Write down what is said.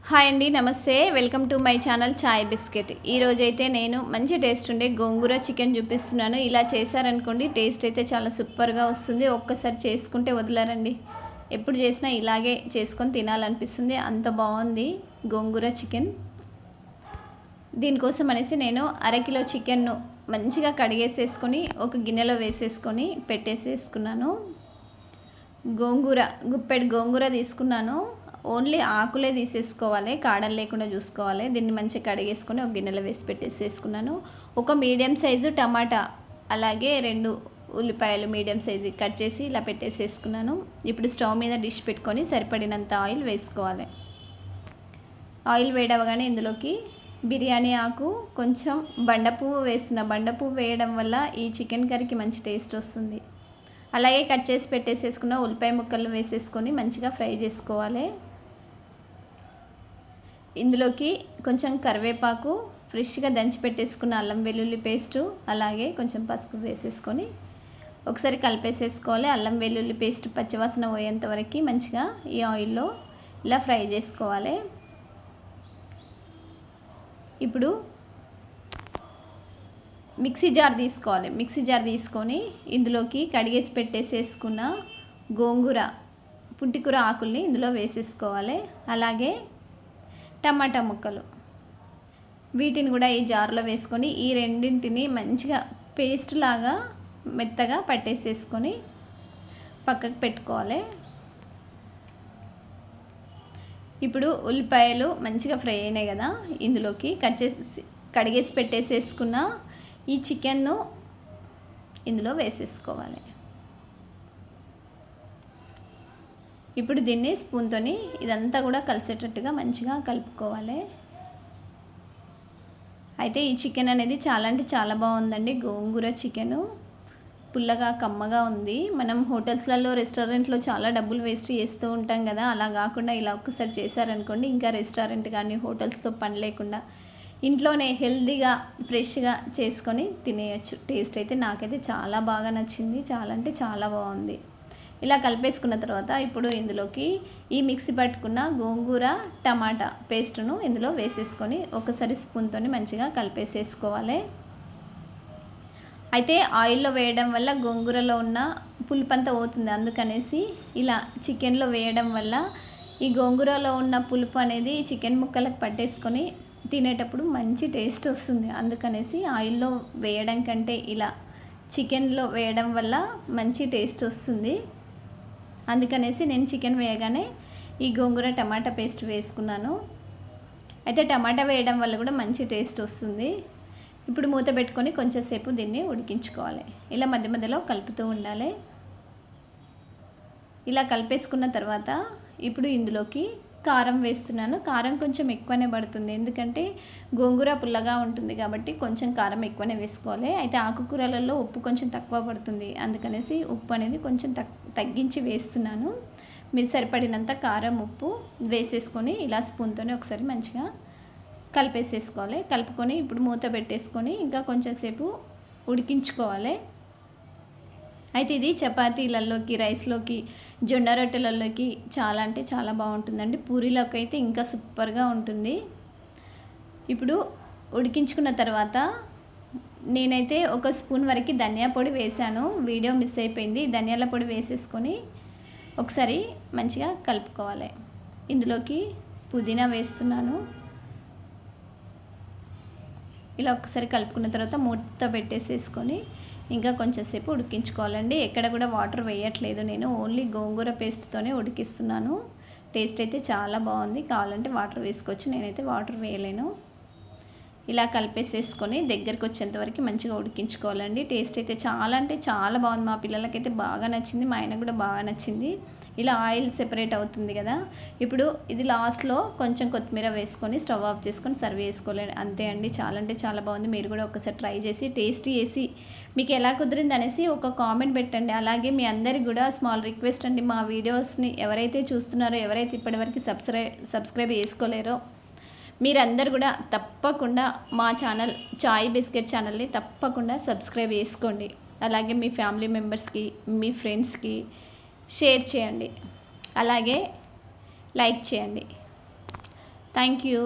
Hi అండి, నమస్తే. Welcome to my channel chai biscuit. ఈరోజైతే నేను మంచి టేస్ట్ ఉండే గోంగూర చికెన్ చూపిస్తున్నాను. ఇలా చేశారనుకోండి టేస్ట్ అయితే చాలా సూపర్గా వస్తుంది. ఒక్కసారి చేసుకుంటే వదలరండి. ఎప్పుడు చేసినా ఇలాగే చేసుకొని తినాలనిపిస్తుంది, అంత బాగుంది గోంగూర చికెన్. దీనికోసం అనేసి నేను అరకిలో చికెన్ను మంచిగా కడిగేసేసుకొని ఒక గిన్నెలో వేసేసుకొని పెట్టేసేసుకున్నాను. గుప్పెడు గోంగూర తీసుకున్నాను. ఓన్లీ ఆకులే తీసేసుకోవాలి, కాడలు లేకుండా చూసుకోవాలి. దీన్ని మంచిగా కడిగేసుకొని ఒక గిన్నెలో వేసి పెట్టేసేసుకున్నాను. ఒక మీడియం సైజు టమాటా, అలాగే 2 ఉల్లిపాయలు మీడియం సైజు కట్ చేసి ఇలా పెట్టేసేసుకున్నాను. ఇప్పుడు స్టవ్ మీద డిష్ పెట్టుకొని సరిపడినంత ఆయిల్ వేసుకోవాలి. ఆయిల్ వేడవగానే ఇందులోకి బిర్యానీ ఆకు, కొంచెం బండపువ్వు వేస్తున్నా. బండపువ్వు వేయడం వల్ల ఈ చికెన్ కర్రీకి మంచి టేస్ట్ వస్తుంది. అలాగే కట్ చేసి పెట్టేసేసుకున్న ఉల్లిపాయ ముక్కలు వేసేసుకొని మంచిగా ఫ్రై చేసుకోవాలి. ఇందులోకి కొంచెం కరివేపాకు, ఫ్రెష్గా దంచి పెట్టేసుకున్న అల్లం వెల్లుల్లి పేస్టు, అలాగే కొంచెం పసుపు వేసేసుకొని ఒకసారి కలిపేసేసుకోవాలి. అల్లం వెల్లుల్లి పేస్ట్ పచ్చివాసన పోయేంత వరకు మంచిగా ఈ ఆయిల్లో ఇలా ఫ్రై చేసుకోవాలి. ఇప్పుడు మిక్సీ జార్ తీసుకోవాలి. మిక్సీ జార్ తీసుకొని ఇందులోకి కడిగేసి పెట్టేసేసుకున్న గోంగూర, పుంటికూర ఆకుల్ని ఇందులో వేసేసుకోవాలి. అలాగే టమాటా ముక్కలు, వీటిని కూడా ఈ జార్లో వేసుకొని ఈ రెండింటిని మంచిగా పేస్ట్ లాగా మెత్తగా పట్టేసేసుకొని పక్కకు పెట్టుకోవాలి. ఇప్పుడు ఉల్లిపాయలు మంచిగా ఫ్రై అయినాయి కదా, ఇందులోకి కడిగేసి పెట్టేసేసుకున్న ఈ చికెన్ను ఇందులో వేసేసుకోవాలి. ఇప్పుడు దీన్ని స్పూన్తోని ఇదంతా కూడా కలిసేటట్టుగా మంచిగా కలుపుకోవాలి. అయితే ఈ చికెన్ అనేది చాలా అంటే చాలా బాగుందండి. గోంగూర చికెను పుల్లగా కమ్మగా ఉంది. మనం హోటల్స్లలో రెస్టారెంట్లో చాలా డబ్బులు వేస్ట్ చేస్తూ ఉంటాం కదా, అలా కాకుండా ఇలా ఒక్కసారి చేశారనుకోండి ఇంకా రెస్టారెంట్ కానీ హోటల్స్తో పని లేకుండా ఇంట్లోనే హెల్తీగా ఫ్రెష్గా చేసుకొని తినేయచ్చు. టేస్ట్ అయితే నాకైతే చాలా బాగా నచ్చింది, చాలా అంటే చాలా బాగుంది. ఇలా కలిపేసుకున్న తర్వాత ఇప్పుడు ఇందులోకి ఈ మిక్సీ పట్టుకున్న గోంగూర టమాటా పేస్టును ఇందులో వేసేసుకొని ఒకసారి స్పూన్తోని మంచిగా కలిపేసేసుకోవాలి. అయితే ఆయిల్లో వేయడం వల్ల గోంగూరలో ఉన్న పులుపంతా పోతుంది, అందుకనేసి ఇలా చికెన్లో వేయడం వల్ల ఈ గోంగూరలో ఉన్న పులుపు అనేది చికెన్ ముక్కలకు పట్టేసుకొని తినేటప్పుడు మంచి టేస్ట్ వస్తుంది. అందుకనేసి ఆయిల్లో వేయడం కంటే ఇలా చికెన్లో వేయడం వల్ల మంచి టేస్ట్ వస్తుంది. అందుకనేసి నేను చికెన్ వేయగానే ఈ గోంగూర టమాటా పేస్ట్ వేసుకున్నాను. అయితే టమాటా వేయడం వల్ల కూడా మంచి టేస్ట్ వస్తుంది. ఇప్పుడు మూత పెట్టుకొని కొంచెంసేపు దీన్ని ఉడికించుకోవాలి. ఇలా మధ్య మధ్యలో కలుపుతూ ఉండాలి. ఇలా కలిపేసుకున్న తర్వాత ఇప్పుడు ఇందులోకి కారం వేస్తున్నాను. కారం కొంచెం ఎక్కువనే పడుతుంది, ఎందుకంటే గోంగూర పుల్లగా ఉంటుంది కాబట్టి కొంచెం కారం ఎక్కువనే వేసుకోవాలి. అయితే ఆకుకూరలలో ఉప్పు కొంచెం తక్కువ పడుతుంది, అందుకనేసి ఉప్పు అనేది కొంచెం తగ్గించి వేస్తున్నాను. మీరు సరిపడినంత కారం ఉప్పు వేసేసుకొని ఇలా స్పూన్తోనే ఒకసారి మంచిగా కలిపేసేసుకోవాలి. కలుపుకొని ఇప్పుడు మూత పెట్టేసుకొని ఇంకా కొంచెంసేపు ఉడికించుకోవాలి. అయితే ఇది చపాతీలలోకి, రైస్లోకి, జొన్న రొట్టెలలోకి చాలా అంటే చాలా బాగుంటుందండి. పూరీలోకి అయితే ఇంకా సూపర్గా ఉంటుంది. ఇప్పుడు ఉడికించుకున్న తర్వాత నేనైతే ఒక స్పూన్ వరకు ధనియా పొడి వేసాను, వీడియో మిస్ అయిపోయింది. ధనియాల పొడి వేసేసుకొని ఒకసారి మంచిగా కలుపుకోవాలి. ఇందులోకి పుదీనా వేస్తున్నాను. ఇలా ఒకసారి కలుపుకున్న తర్వాత మూత పెట్టేసేసుకొని ఇంకా కొంచెంసేపు ఉడికించుకోవాలండి. ఎక్కడ కూడా వాటర్ వేయట్లేదు, నేను ఓన్లీ గోంగూర పేస్ట్తోనే ఉడికిస్తున్నాను. టేస్ట్ అయితే చాలా బాగుంది. కావాలంటే వాటర్ వేసుకోవచ్చు, నేనైతే వాటర్ వేయలేను. ఇలా కలిపేసేసుకొని దగ్గరికి వచ్చేంతవరకు మంచిగా ఉడికించుకోవాలండి. టేస్ట్ అయితే చాలా అంటే చాలా బాగుంది. మా పిల్లలకైతే బాగా నచ్చింది, మా ఆయనకు కూడా బాగా నచ్చింది. ఇలా ఆయిల్ సెపరేట్ అవుతుంది కదా, ఇప్పుడు ఇది లాస్ట్లో కొంచెం కొత్తిమీర వేసుకొని స్టవ్ ఆఫ్ చేసుకొని సర్వ్ చేసుకోలేదు. అంతే అండి, చాలా అంటే చాలా బాగుంది. మీరు కూడా ఒకసారి ట్రై చేసి టేస్ట్ చేసి మీకు ఎలా కుదిరింది అనేసి ఒక కామెంట్ పెట్టండి. అలాగే మీ అందరికి కూడా స్మాల్ రిక్వెస్ట్ అండి, మా వీడియోస్ని ఎవరైతే చూస్తున్నారో, ఎవరైతే ఇప్పటివరకు సబ్స్క్రైబ్ చేసుకోలేరో మీరందరూ కూడా తప్పకుండా మా ఛానల్ చాయ్ బిస్కెట్ ఛానల్ని తప్పకుండా సబ్స్క్రైబ్ చేసుకోండి. అలాగే మీ ఫ్యామిలీ మెంబర్స్కి, మీ ఫ్రెండ్స్కి షేర్ చేయండి, అలాగే లైక్ చేయండి. Thank you.